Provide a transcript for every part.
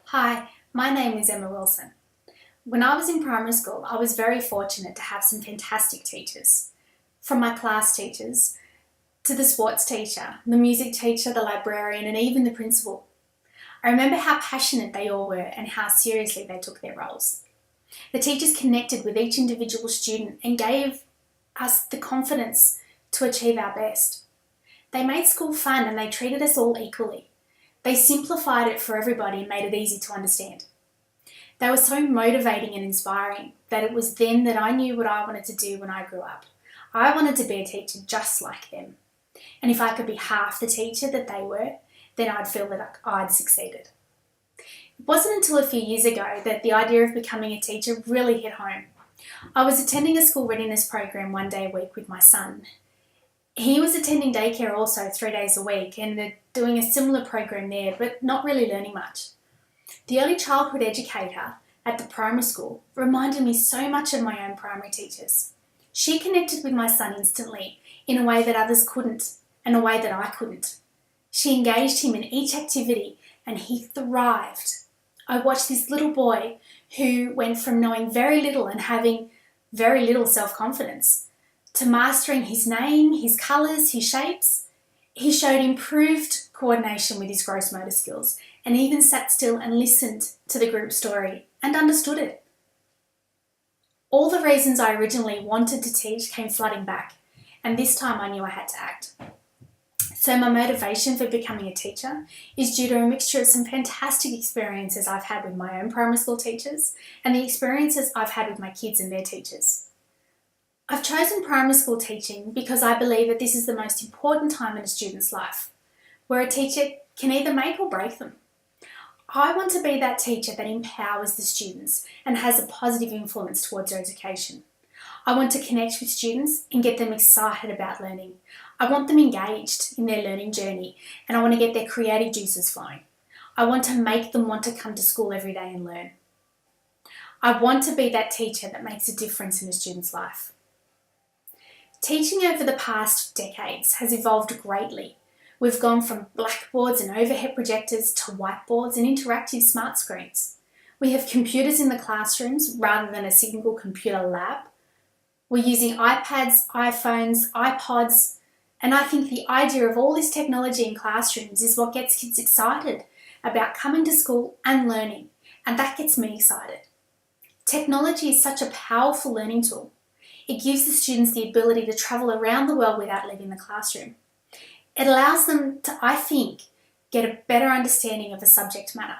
Hi, my name is Emma Wilson. When I was in primary school, I was very fortunate to have some fantastic teachers. From my class teachers, to the sports teacher, the music teacher, the librarian, and even the principal. I remember how passionate they all were and how seriously they took their roles. The teachers connected with each individual student and gave us the confidence to achieve our best. They made school fun and they treated us all equally. They simplified it for everybody and made it easy to understand. They were so motivating and inspiring that it was then that I knew what I wanted to do when I grew up. I wanted to be a teacher just like them. And if I could be half the teacher that they were, then I'd feel that I'd succeeded. It wasn't until a few years ago that the idea of becoming a teacher really hit home. I was attending a school readiness program one day a week with my son. He was attending daycare also 3 days a week and doing a similar program there, but not really learning much. The early childhood educator at the primary school reminded me so much of my own primary teachers. She connected with my son instantly in a way that others couldn't, and a way that I couldn't. She engaged him in each activity and he thrived. I watched this little boy who went from knowing very little and having very little self-confidence to mastering his name, his colours, his shapes. He showed improved coordination with his gross motor skills and even sat still and listened to the group story and understood it. All the reasons I originally wanted to teach came flooding back, and this time I knew I had to act. So my motivation for becoming a teacher is due to a mixture of some fantastic experiences I've had with my own primary school teachers and the experiences I've had with my kids and their teachers. I've chosen primary school teaching because I believe that this is the most important time in a student's life, where a teacher can either make or break them. I want to be that teacher that empowers the students and has a positive influence towards their education. I want to connect with students and get them excited about learning. I want them engaged in their learning journey and I want to get their creative juices flowing. I want to make them want to come to school every day and learn. I want to be that teacher that makes a difference in a student's life. Teaching over the past decades has evolved greatly. We've gone from blackboards and overhead projectors to whiteboards and interactive smart screens. We have computers in the classrooms rather than a single computer lab. We're using iPads, iPhones, iPods, and I think the idea of all this technology in classrooms is what gets kids excited about coming to school and learning, and that gets me excited. Technology is such a powerful learning tool. It gives the students the ability to travel around the world without leaving the classroom. It allows them to, I think, get a better understanding of a subject matter.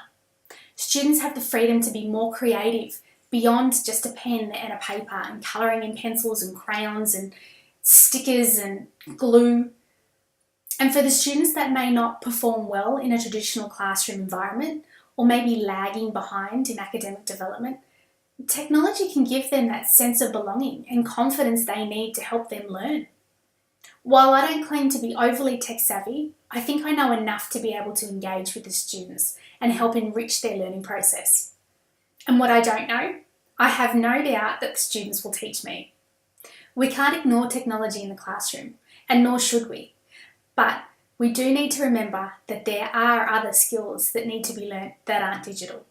Students have the freedom to be more creative beyond just a pen and a paper and colouring in pencils and crayons and stickers and glue. And for the students that may not perform well in a traditional classroom environment or may be lagging behind in academic development, technology can give them that sense of belonging and confidence they need to help them learn. While I don't claim to be overly tech savvy, I think I know enough to be able to engage with the students and help enrich their learning process. And what I don't know, I have no doubt that the students will teach me. We can't ignore technology in the classroom, and nor should we. But we do need to remember that there are other skills that need to be learnt that aren't digital.